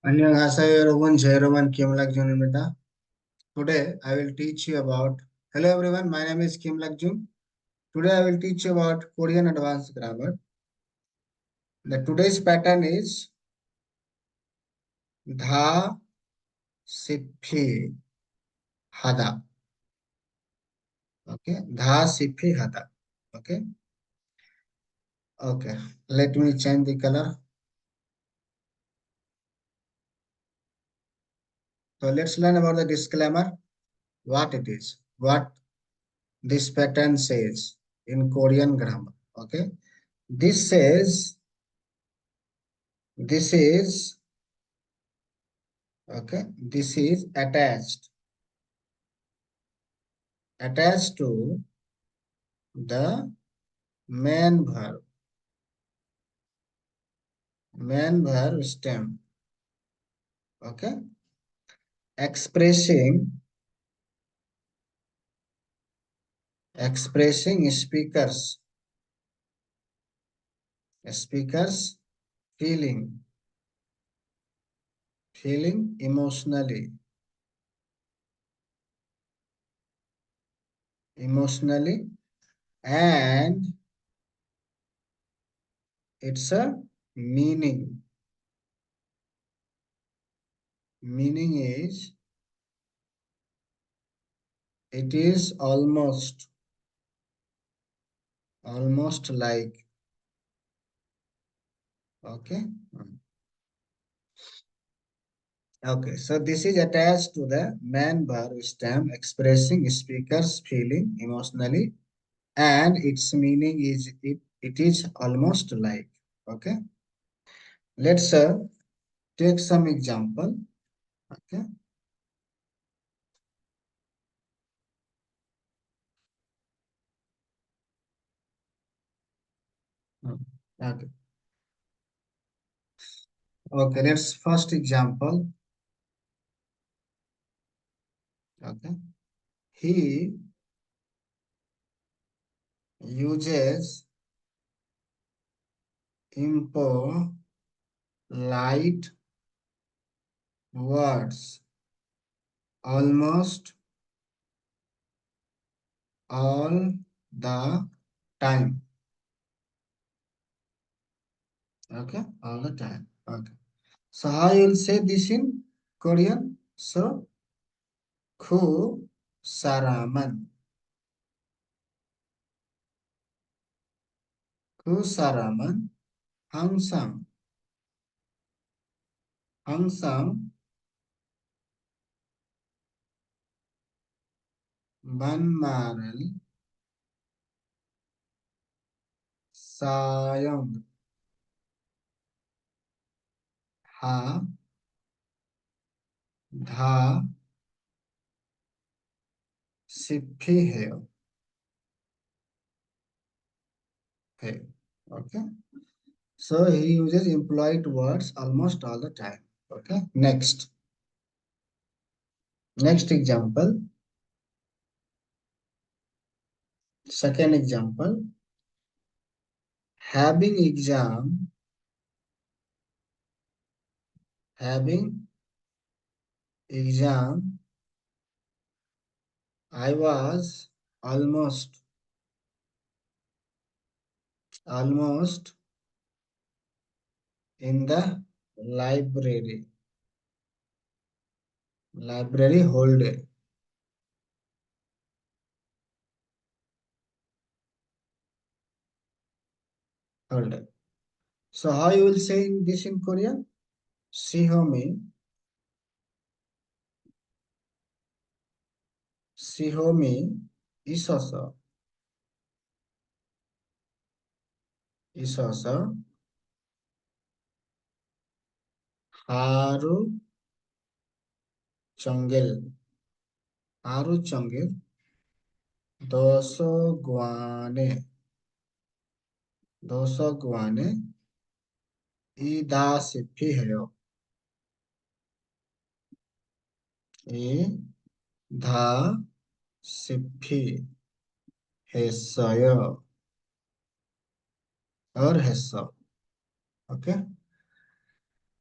안녕하세요 여러분. 제 여러분 Kim Lakjun입니다. Today I will teach you about. Hello everyone. My name is Kim Lakjun. Today I will teach you about Korean advanced grammar. The today's pattern is dha siphi hada. Okay, dha siphi hada. Okay, okay. Let me change the color. So let's learn about the disclaimer. What it is. What this pattern says in Korean grammar. Okay, this says this is. Okay, this is attached to the main verb stem. Okay, expressing speakers feeling emotionally, and it's a meaning. Meaning is it is almost like. Okay. Okay, so this is attached to the main verb stem expressing speaker's feeling emotionally, and its meaning is it is almost like. Okay, let's take some example. Okay. Hmm. Okay. Okay, let's first example. Okay. He uses impolite words almost all the time. Okay, all the time. Okay. So how you will say this in Korean? So ku saraman. Ku saraman 항상 항상 반말을 사용하다시피 해요. Okay. Okay. So he uses impolite words almost all the time. Okay. Next example. Second example. Having having exam, I was almost in the library whole day. So how you will say this in Korean? 시험이 시험이 있어서 있어서 하루 종일 하루 종일 도서관에 도서관에 이다시피 해요. 이다시피 했어요. और 했어. Okay.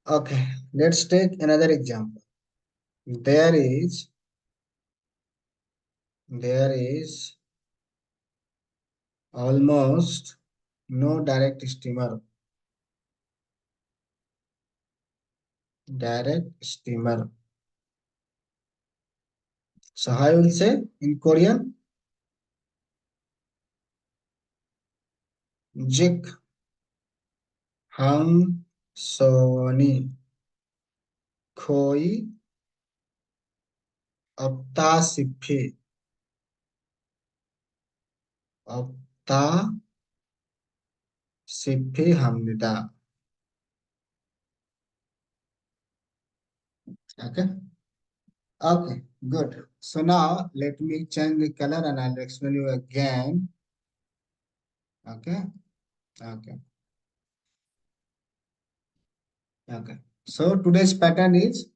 Okay. Let's take another example. There is there is almost no direct steamer. So how you will say in Korean? Jik hang soni khoi apta siphi apta siphi hamnida. Okay. Okay. Good. So now let me change the color and I'll explain you again. Okay. Okay. Okay. So today's pattern is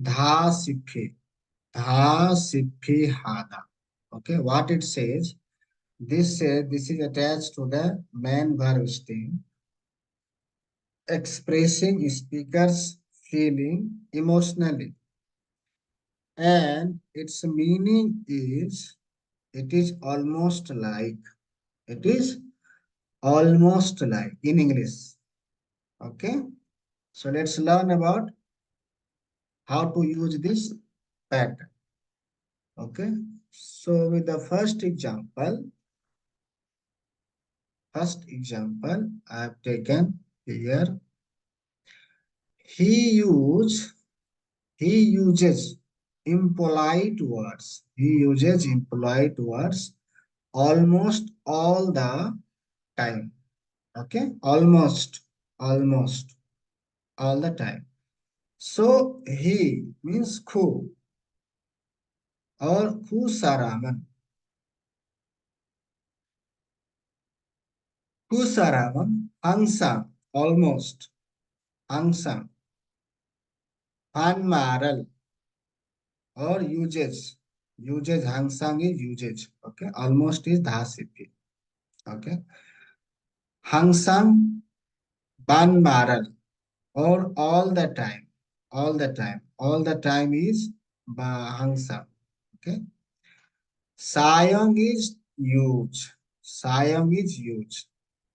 dha siphi. Dha siphi hada. Okay. What it says? This says this is attached to the main verb stem, expressing speaker's feeling emotionally, and its meaning is it is almost like it is almost like in English. Okay. So let's learn about how to use this pattern. Okay. So with the first example I have taken here. He use he uses impolite words. He uses impolite words almost all the time. Okay, almost all the time. So he means who or who Saraman. Who Saraman Angsang almost Angsang Panmaral or uses Hangsang is uses. Okay, almost is Dhasipi. Okay, Hangsang Banmaral or all the time is Hangsang. Okay, Sayang is huge. Sayang is huge.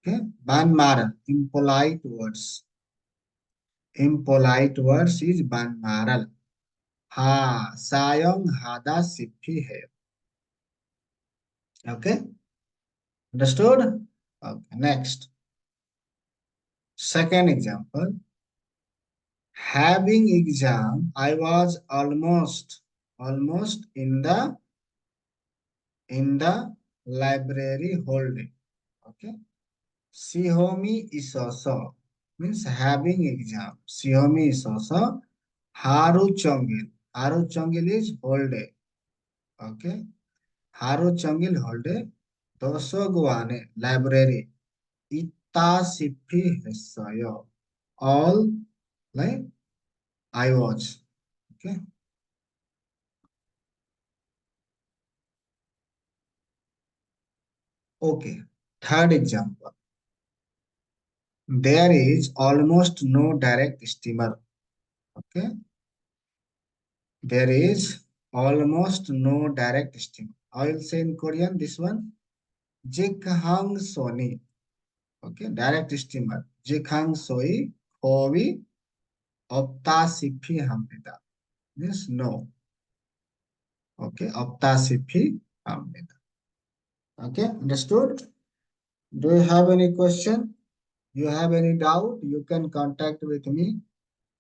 Okay. Banmaran. Impolite words is banmaral. Ha. Sayang hada siphi hai. Okay. Understood? Okay. Next. Second example. Having exam, I was almost in the library whole day. Okay. Sihomi is also means having exam. Sihomi is also Haru Chongil. Haru Chongil is whole day. Okay. Haru Chongil whole day. Dosoguane library. Ita sipi hesayo. All like I watch. Okay. Okay. Third example. There is almost no direct steamer. Okay. There is almost no direct steamer. I will say in Korean this one. Jikhang Soni. Okay, direct steamer. Jikhang Soi Hovi Opta Sipi Hamnida. Means no. Okay, Opta Sipi Hamnida. Okay, understood? Do you have any question? You have any doubt? You can contact with me.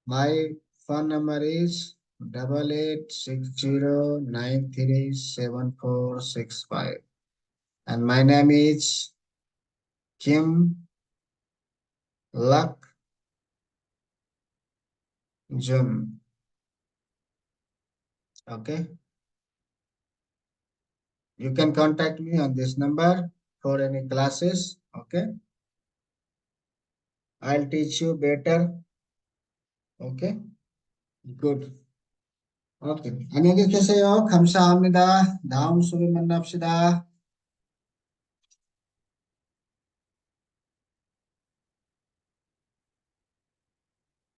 My phone number is 8860937465. And my name is Kim Lak Jun. Okay. You can contact me on this number for any classes. Okay. I'll teach you better. Okay. Good. Okay. 안녕히 계세요. 감사합니다. 다음 수업에 만납시다.